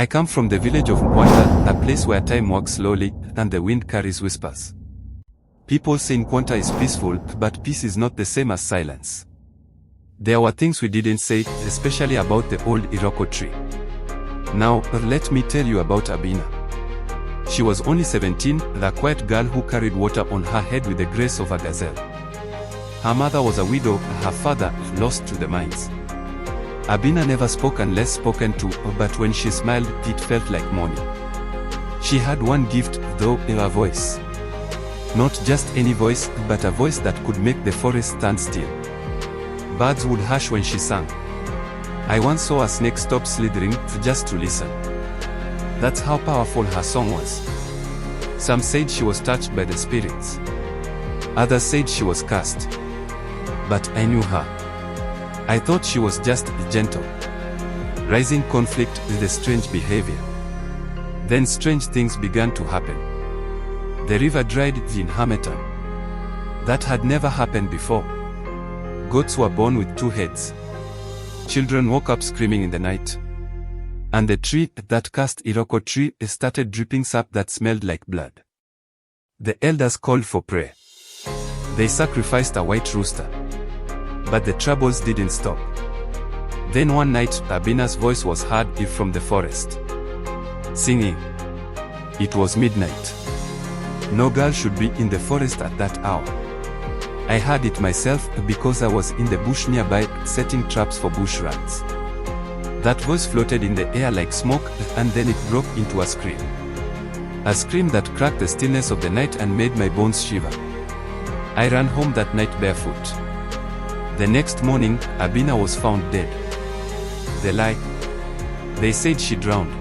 I come from the village of Nkwanta, a place where time walks slowly, and the wind carries whispers. People say Nkwanta is peaceful, but peace is not the same as silence. There were things we didn't say, especially about the old Iroko tree. Now, let me tell you about Abena. She was only 17, the quiet girl who carried water on her head with the grace of a gazelle. Her mother was a widow, her father lost to the mines. Abena never spoke unless spoken to, but when she smiled, it felt like morning. She had one gift, though, her voice. Not just any voice, but a voice that could make the forest stand still. Birds would hush when she sang. I once saw a snake stop slithering, just to listen. That's how powerful her song was. Some said she was touched by the spirits. Others said she was cursed. But I knew her. I thought she was just gentle. Rising conflict with the strange behavior. Then strange things began to happen. The river dried in Hamilton. That had never happened before. Goats were born with 2 heads. Children woke up screaming in the night. And the tree, that cursed Iroko tree, started dripping sap that smelled like blood. The elders called for prayer. They sacrificed a white rooster. But the troubles didn't stop. Then one night, Abena's voice was heard from the forest. Singing. It was midnight. No girl should be in the forest at that hour. I heard it myself because I was in the bush nearby, setting traps for bush rats. That voice floated in the air like smoke, and then it broke into a scream. A scream that cracked the stillness of the night and made my bones shiver. I ran home that night barefoot. The next morning, Abena was found dead. The lie. They said she drowned.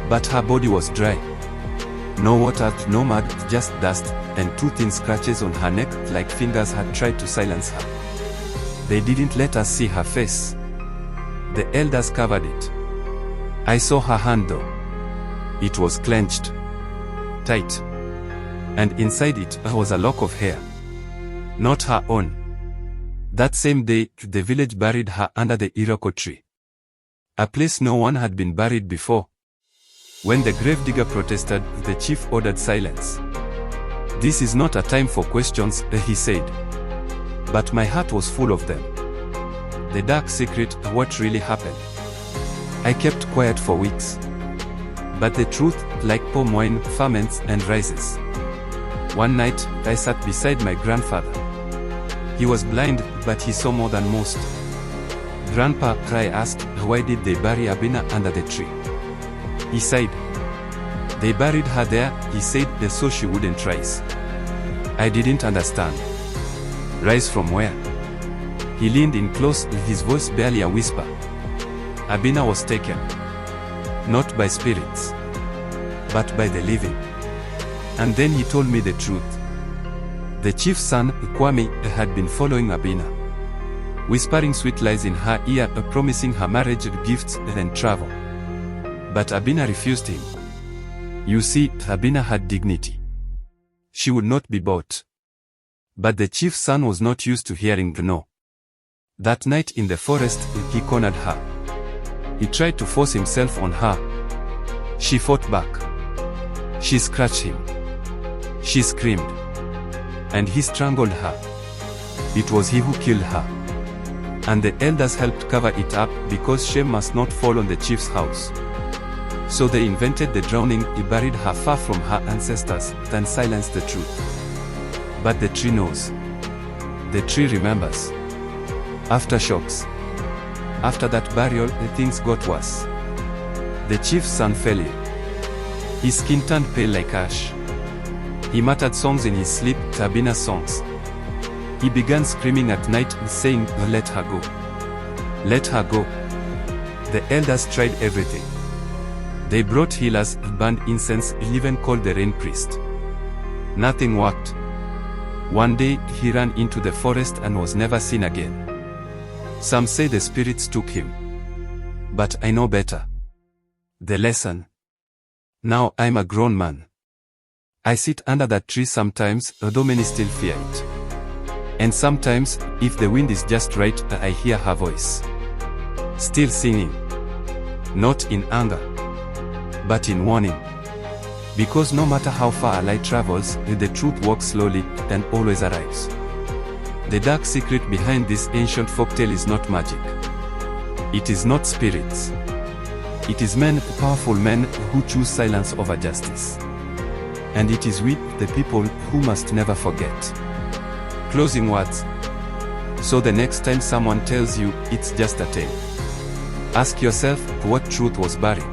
But her body was dry. No water, no mud, just dust, and 2 thin scratches on her neck like fingers had tried to silence her. They didn't let us see her face. The elders covered it. I saw her hand though. It was clenched. Tight. And inside it was a lock of hair. Not her own. That same day, the village buried her under the Iroko tree. A place no one had been buried before. When the gravedigger protested, the chief ordered silence. This is not a time for questions, he said. But my heart was full of them. The dark secret, what really happened. I kept quiet for weeks. But the truth, like palm wine, ferments and rises. One night, I sat beside my grandfather. He was blind, but he saw more than most. Grandpa, I asked, why did they bury Abena under the tree? He sighed. They buried her there, he said, so she wouldn't rise. I didn't understand. Rise from where? He leaned in close, his voice barely a whisper. Abena was taken. Not by spirits. But by the living. And then he told me the truth. The chief's son, Kwame, had been following Abena. Whispering sweet lies in her ear, promising her marriage, gifts, and travel. But Abena refused him. You see, Abena had dignity. She would not be bought. But the chief's son was not used to hearing no. That night in the forest, he cornered her. He tried to force himself on her. She fought back. She scratched him. She screamed. And he strangled her. It was he who killed her. And the elders helped cover it up because shame must not fall on the chief's house. So they invented the drowning, he buried her far from her ancestors, then silenced the truth. But the tree knows. The tree remembers. Aftershocks. After that burial, things got worse. The chief's son fell ill. His skin turned pale like ash. He muttered songs in his sleep, Abena songs. He began screaming at night, saying, let her go. Let her go. The elders tried everything. They brought healers, burned incense, even called the rain priest. Nothing worked. One day, he ran into the forest and was never seen again. Some say the spirits took him. But I know better. The lesson. Now I'm a grown man. I sit under that tree sometimes, though many still fear it. And sometimes, if the wind is just right, I hear her voice. Still singing. Not in anger. but in warning. Because no matter how far a light travels, the truth walks slowly and always arrives. The dark secret behind this ancient folktale is not magic. It is not spirits. It is men, powerful men, who choose silence over justice. And it is we, the people, who must never forget. Closing words. So the next time someone tells you it's just a tale, ask yourself what truth was buried,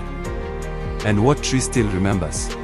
and what tree still remembers.